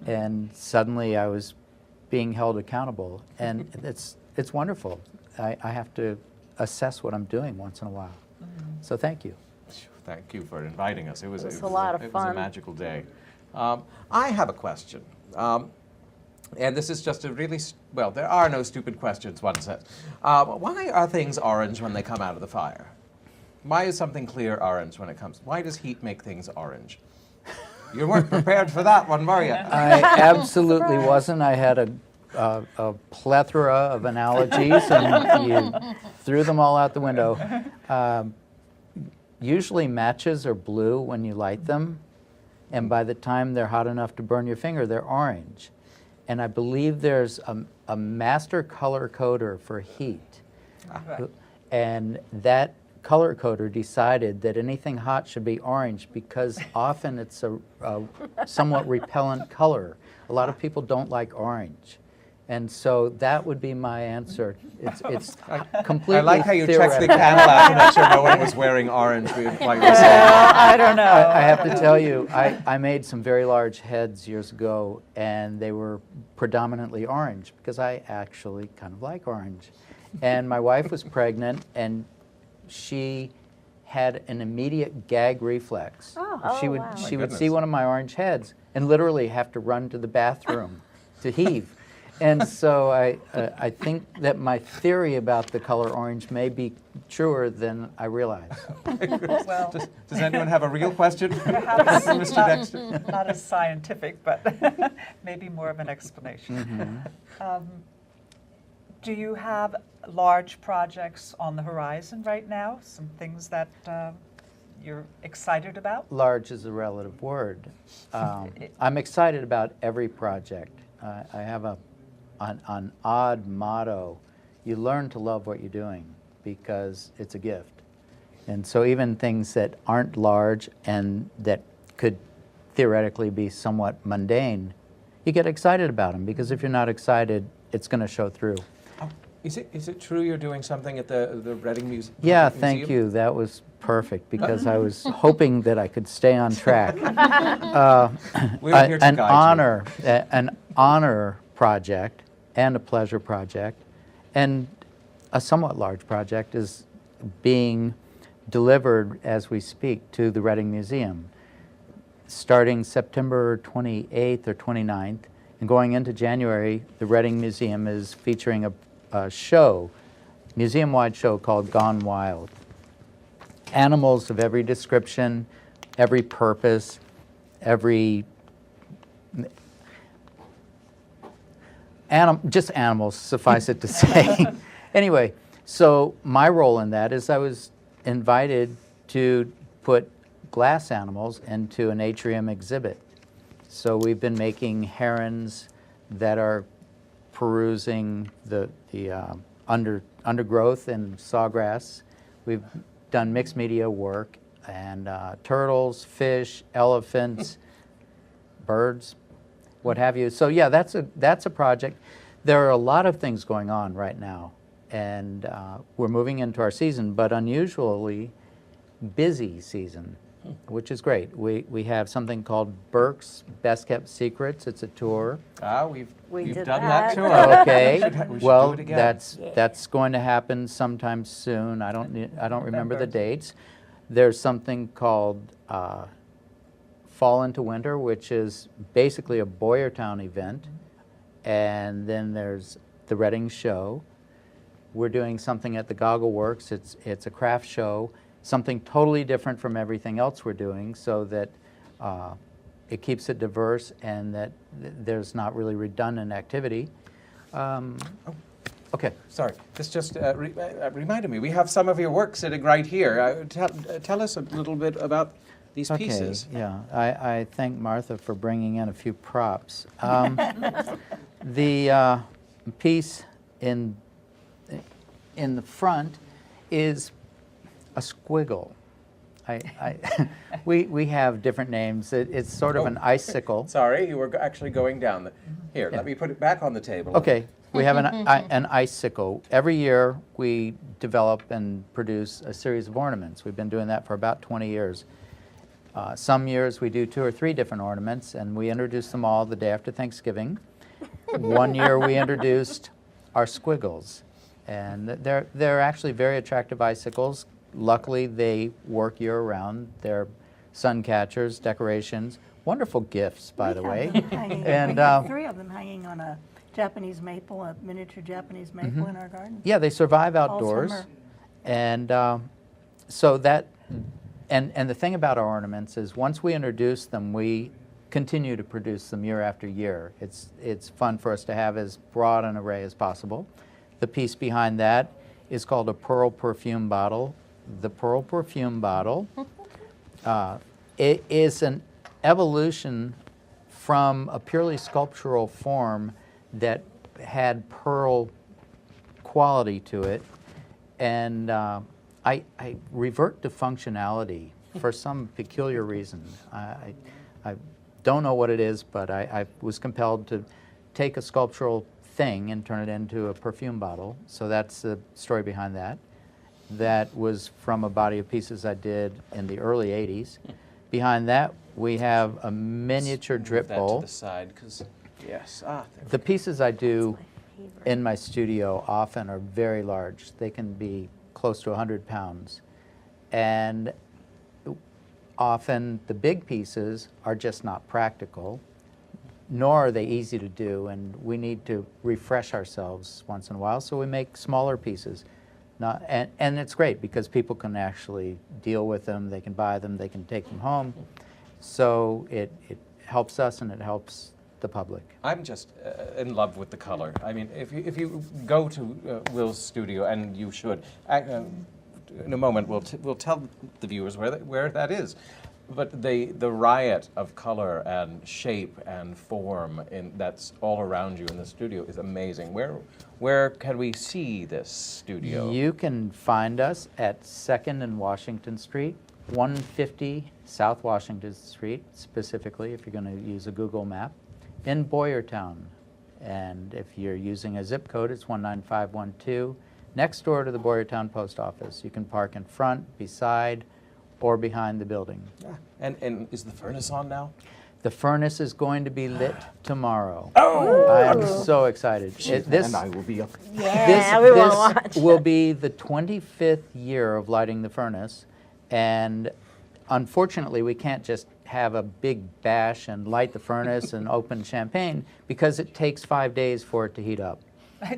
and suddenly I was being held accountable, and it's wonderful. I have to assess what I'm doing once in a while. So thank you. Thank you for inviting us. It was a lot of It was a fun. magical day. I have a question. And this is just a really, well, there are no stupid questions, one says. Why are things orange when they come out of the fire? Why is something clear orange when it comes? Why does heat make things orange? You weren't prepared for that one, were you? I absolutely wasn't. I had a plethora of analogies, and you threw them all out the window. Usually matches are blue when you light them, and by the time they're hot enough to burn your finger, they're orange. And I believe there's a master color coder for heat. And that color coder decided that anything hot should be orange, because often it's a somewhat repellent color. A lot of people don't like orange. And so that would be my answer. It's completely I like how you checked the theoretical. candle out to make sure no one was wearing orange while you were saying. I don't know. I have to tell you, I made some very large heads years ago, and they were predominantly orange, because I actually kind of like orange. And my wife was pregnant, and she had an immediate gag reflex. She would wow. she would see one of my orange heads and literally have to run to the bathroom to heave. And so I think that my theory about the color orange may be truer than I realize. Well, Does anyone have a real question for perhaps Mr. Dexter? not as scientific, but maybe more of an explanation. Do you have large projects on the horizon right now? Some things that you're excited about? Large is a relative word. I'm excited about every project. I have an odd motto. You learn to love what you're doing because it's a gift. And so even things that aren't large and that could theoretically be somewhat mundane, you get excited about them, because if you're not excited, it's going to show through. Is it true you're doing something at the Reading Museum? Yeah, thank you. That was perfect, because I was hoping that I could stay on track. We were here to an guide you. an honor project and a pleasure project, and a somewhat large project is being delivered as we speak to the Reading Museum, starting September 28th or 29th, and going into January. The Reading Museum is featuring a show, museum-wide show called Gone Wild. Animals of every description, every purpose, just animals, suffice it to say. Anyway, so my role in that is I was invited to put glass animals into an atrium exhibit. So we've been making herons that are perusing the undergrowth and sawgrass. We've done mixed media work, and turtles, fish, elephants, birds, what have you. So yeah, that's a project. There are a lot of things going on right now, and we're moving into our season, but unusually busy season, which is great. We have something called Burke's Best Kept Secrets. It's a tour. We've did done that. that tour. Okay, We should well, do it again. that's going to happen sometime soon. I don't remember the dates. There's something called Fall into Winter, which is basically a Boyertown event, and then there's the Reading Show. We're doing something at the Goggle Works. It's a craft show, something totally different from everything else we're doing, so that it keeps it diverse and that there's not really redundant activity. Okay. Sorry, this just reminded me. We have some of your work sitting right here. Tell us a little bit about these pieces. Yeah, I thank Martha for bringing in a few props. The piece in the front is A squiggle. We have different names. It's sort of an icicle. Sorry, you were actually going down. Here, let me put it back on the table. Okay, we have an icicle. Every year we develop and produce a series of ornaments. We've been doing that for about 20 years. Some years we do 2 or 3 different ornaments, and we introduce them all the day after Thanksgiving. One year we introduced our squiggles, and they're actually very attractive icicles. Luckily, they work year-round. They're sun catchers, decorations, wonderful gifts, by the way. And 3 of them hanging on a Japanese maple, a miniature Japanese maple in our garden. Yeah, they survive All outdoors, summer. and so that. And the thing about our ornaments is once we introduce them, we continue to produce them year after year. It's fun for us to have as broad an array as possible. The piece behind that is called a pearl perfume bottle. The pearl perfume bottle it is an evolution from a purely sculptural form that had pearl quality to it, and I revert to functionality for some peculiar reason. I don't know what it is, but I was compelled to take a sculptural thing and turn it into a perfume bottle. So that's the story behind that. That was from a body of pieces I did in the early 80s. Behind that, we have a miniature drip bowl. To the side, 'cause, yes. The pieces I do in my studio often are very large. They can be close to 100 pounds. And often the big pieces are just not practical, nor are they easy to do, and we need to refresh ourselves once in a while, so we make smaller pieces. And it's great because people can actually deal with them, they can buy them, they can take them home. So it helps us and it helps the public. I'm just in love with the color. I mean, if you go to Will's studio, and you should, in a moment we'll tell the viewers where that is. But the riot of color and shape and form that's all around you in the studio is amazing. Where can we see this studio? You can find us at 2nd and Washington Street, 150 South Washington Street, specifically, if you're going to use a Google map, in Boyertown. And if you're using a zip code, it's 19512, next door to the Boyertown Post Office. You can park in front, beside, or behind the building. Yeah. And is the furnace on now? The furnace is going to be lit tomorrow. Oh! I'm so excited. And I will be up. Yeah, we want to watch. This will be the 25th year of lighting the furnace, and unfortunately we can't just have a big bash and light the furnace and open champagne because it takes 5 days for it to heat up.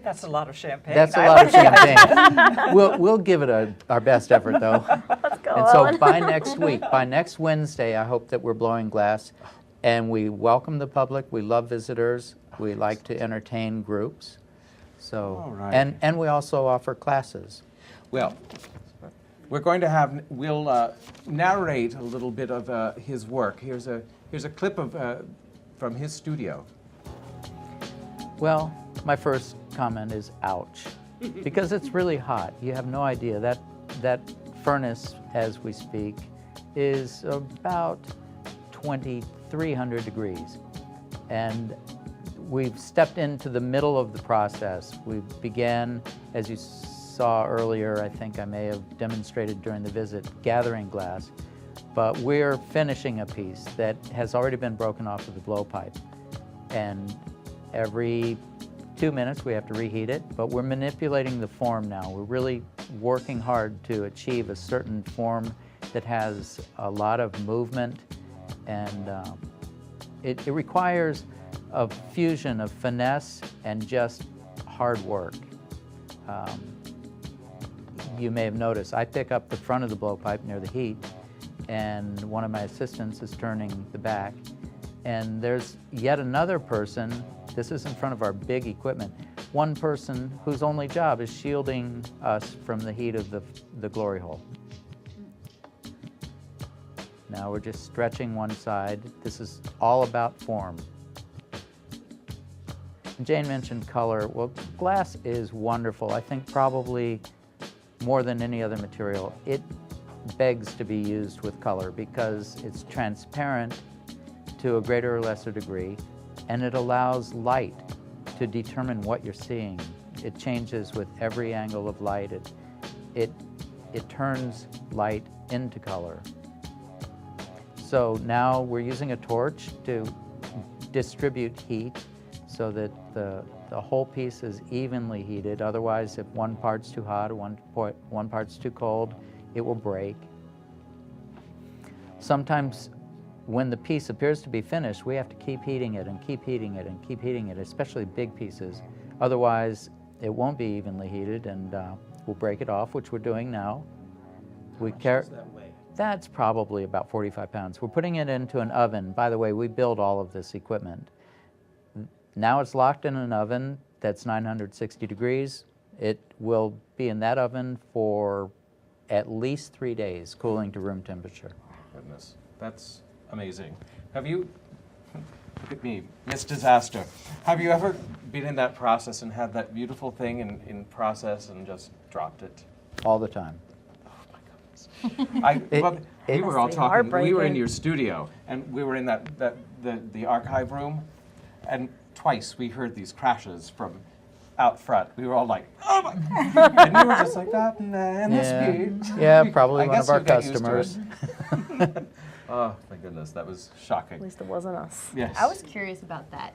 That's a lot of champagne. That's a lot of champagne. We'll give it our best effort, though. Let's go And so on. by next week, by next Wednesday, I hope that we're blowing glass. And we welcome the public. We love visitors. We like to entertain groups. So, All right. and we also offer classes. Well, we're going to have Will narrate a little bit of his work. Here's a clip of from his studio. Well, my first comment is ouch, because it's really hot. You have no idea. That furnace, as we speak, is about 2,300 degrees. And we've stepped into the middle of the process. We began, as you saw earlier, I think I may have demonstrated during the visit, gathering glass. But we're finishing a piece that has already been broken off of the blowpipe. And every 2 minutes we have to reheat it, but we're manipulating the form now. We're really working hard to achieve a certain form that has a lot of movement, and it requires a fusion of finesse and just hard work. You may have noticed I pick up the front of the blowpipe near the heat, and one of my assistants is turning the back, and there's yet another person. This is in front of our big equipment. One person whose only job is shielding us from the heat of the glory hole. Now we're just stretching one side. This is all about form. And Jane mentioned color. Well, glass is wonderful. I think probably more than any other material. begs to be used with color because it's transparent to a greater or lesser degree, and it allows light to determine what you're seeing. It changes with every angle of light. It turns light into color. So now we're using a torch to distribute heat so that the whole piece is evenly heated. Otherwise, if one part's too hot or one part's too cold, it will break. Sometimes when the piece appears to be finished, we have to keep heating it and keep heating it and keep heating it, especially big pieces. Otherwise, it won't be evenly heated and we'll break it off, which we're doing now. How much does that weigh? That's probably about 45 pounds. We're putting it into an oven. By the way, we build all of this equipment. Now it's locked in an oven that's 960 degrees. It will be in that oven for at least 3 days, cooling to room temperature. Goodness, that's amazing. Have you, look at me, Miss Disaster. Have you ever been in that process and had that beautiful thing in process and just dropped it? All the time. We were all Must be talking. We were in heartbreaking. your studio, and we were in the archive room, and twice we heard these crashes from out front. We were all like, "Oh my!" And you were just like that, and the speed. Yeah, probably I one guess of our you'll get used to customers. it. Oh my goodness, that was shocking. At least it wasn't us. Yes. I was curious about that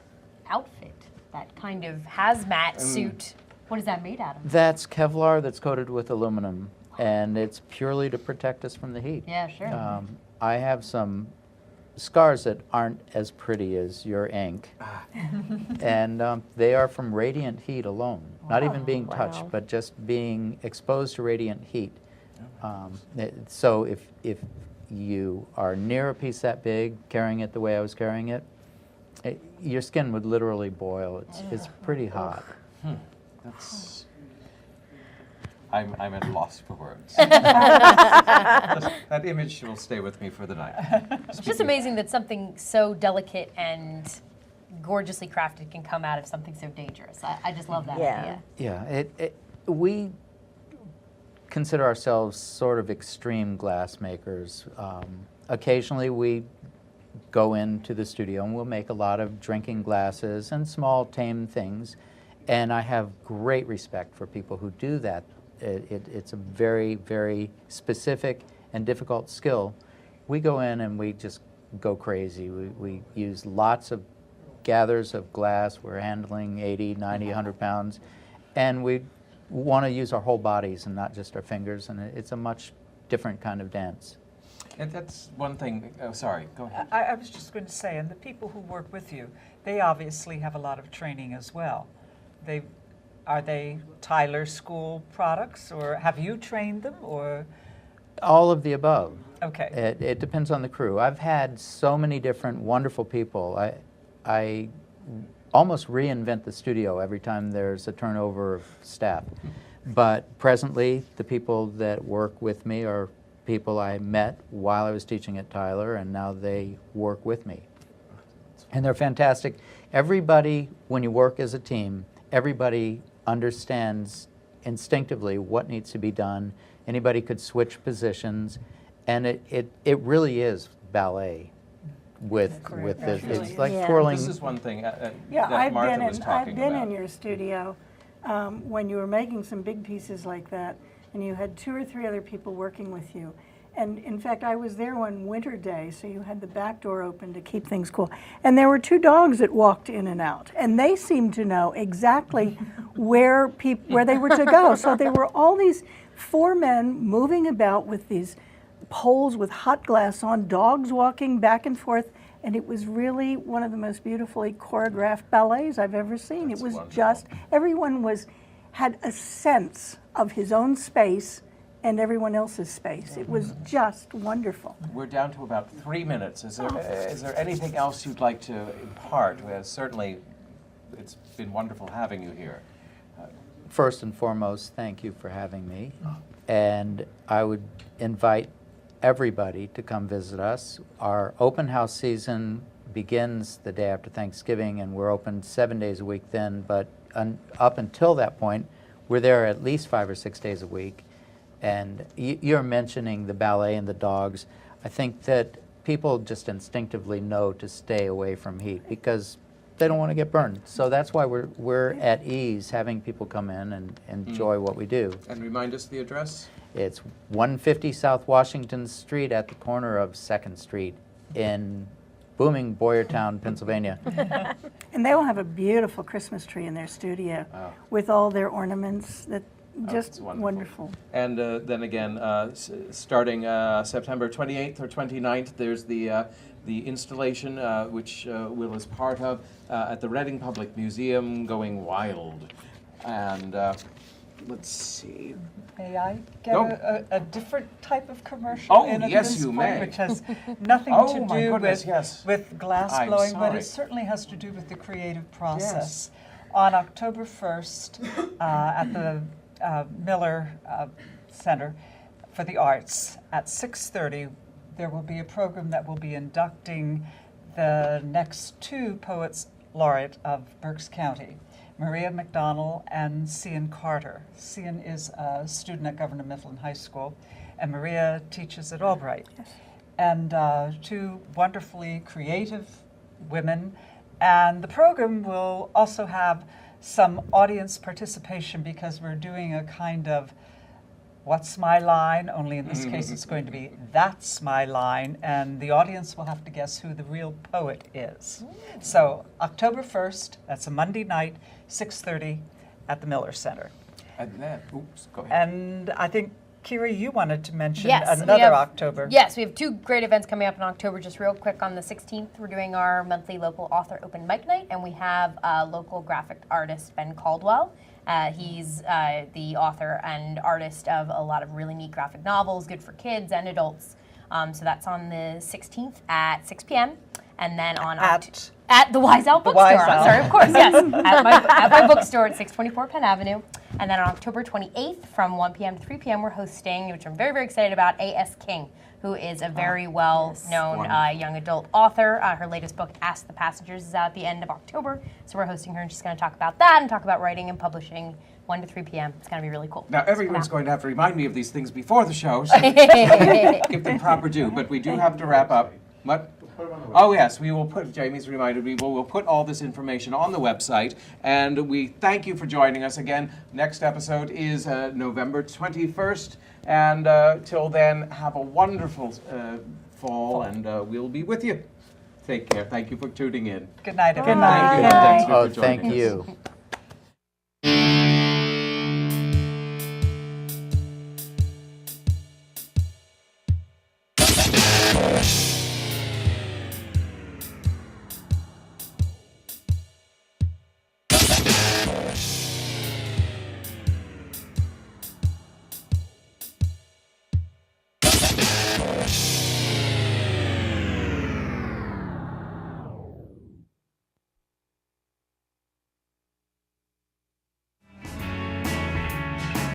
outfit, that kind of hazmat suit. What is that made out of? That's Kevlar that's coated with aluminum, and it's purely to protect us from the heat. Yeah, sure. I have some scars that aren't as pretty as your ink, and they are from radiant heat alone, not even being touched, but just being exposed to radiant heat. So if you are near a piece that big, carrying it the way I was carrying it, your skin would literally boil. It's pretty hot. That's. I'm at a loss for words. That image will stay with me for the night. It's just amazing that something so delicate and gorgeously crafted can come out of something so dangerous. I just love that idea. Yeah, we consider ourselves sort of extreme glass makers. Occasionally we go into the studio and we'll make a lot of drinking glasses and small tame things, and I have great respect for people who do that. It's a very, very specific and difficult skill. We go in and we just go crazy. We use lots of gathers of glass. We're handling 80, 90, 100 pounds, and we want to use our whole bodies and not just our fingers, and it's a much different kind of dance. And that's one thing. Oh, sorry, go ahead. I was just going to say, and the people who work with you, they obviously have a lot of training as well. Are they Tyler School products, or have you trained them, or? All of the above. Okay. It depends on the crew. I've had so many different wonderful people. I almost reinvent the studio every time there's a turnover of staff. But presently, the people that work with me are people I met while I was teaching at Tyler, and now they work with me. And they're fantastic. Everybody, when you work as a team, everybody understands instinctively what needs to be done. Anybody could switch positions, and it really is ballet with this. It's like twirling. This is one thing Yeah, that Martha was talking I've been about. in your studio when you were making some big pieces like that, and you had 2 or 3 other people working with you. And in fact, I was there one winter day, so you had the back door open to keep things cool. And there were 2 dogs that walked in and out, and they seemed to know exactly where they were to go. So there were all these 4 men moving about with these poles with hot glass on, dogs walking back and forth, and it was really one of the most beautifully choreographed ballets I've ever seen. That's it was wonderful. just, everyone had a sense of his own space and everyone else's space. It was just wonderful. We're down to about 3 minutes. Is there anything else you'd like to impart? Certainly, it's been wonderful having you here. First and foremost, thank you for having me. And I would invite everybody to come visit us. Our open house season begins the day after Thanksgiving, and we're open 7 days a week then, but up until that point, we're there at least 5 or 6 days a week. And you're mentioning the ballet and the dogs. I think that people just instinctively know to stay away from heat because they don't want to get burned. So that's why we're at ease having people come in and enjoy what we do. And remind us the address? It's 150 South Washington Street at the corner of 2nd Street in booming Boyertown, Pennsylvania. And they will have a beautiful Christmas tree in their studio with all their ornaments. Just wonderful. And then again, starting September 28th or 29th, there's the installation, which Will is part of, at the Reading Public Museum, Going Wild. And let's see. May I get a different type of commercial Oh, in at yes, this you point, may. which has nothing Oh, to my do goodness, yes. with glass I'm blowing, but sorry. it certainly has to do with the creative process. On October 1st, at the Miller Center for the Arts at 6:30, there will be a program that will be inducting the next 2 poets laureate of Berks County, Maria McDonald and Cian Carter. Cian is a student at Governor Mifflin High School, and Maria teaches at Albright. Yes. And 2 wonderfully creative women. And the program will also have some audience participation because we're doing a kind of what's my line, only in this case it's going to be that's my line, and the audience will have to guess who the real poet is. So October 1st, that's a Monday night, 6:30 at the Miller Center. And then, oops, go ahead. And I think, Kira, you wanted to mention Yes, we another have- October. Yes, we have 2 great events coming up in October. Just real quick, on the 16th, we're doing our monthly local author open mic night, and we have local graphic artist Ben Caldwell. He's the author and artist of a lot of really neat graphic novels, good for kids and adults. So that's on the 16th at 6 p.m. And then on at the Wise Owl Bookstore. I'm sorry, of course, yes. at my bookstore at 624 Penn Avenue. And then on October 28th from 1 p.m. to 3 p.m. we're hosting, which I'm very, very excited about, A.S. King, who is a very well-known young adult author. Her latest book, Ask the Passengers, is out at the end of October. So we're hosting her, and she's going to talk about that and talk about writing and publishing 1 to 3 p.m. It's going to be really cool. Now, everyone's going to have to remind me of these things before the show, so give them proper due. But we do have to wrap up. What? Oh, yes, we will put, Jamie's reminded me, we'll put all this information on the website. And we thank you for joining us again. Next episode is November 21st. And till then, have a wonderful fall, and we'll be with you. Take care. Thank you for tuning in. Good night, everyone. Thank you. Thanks for joining Thank us. you.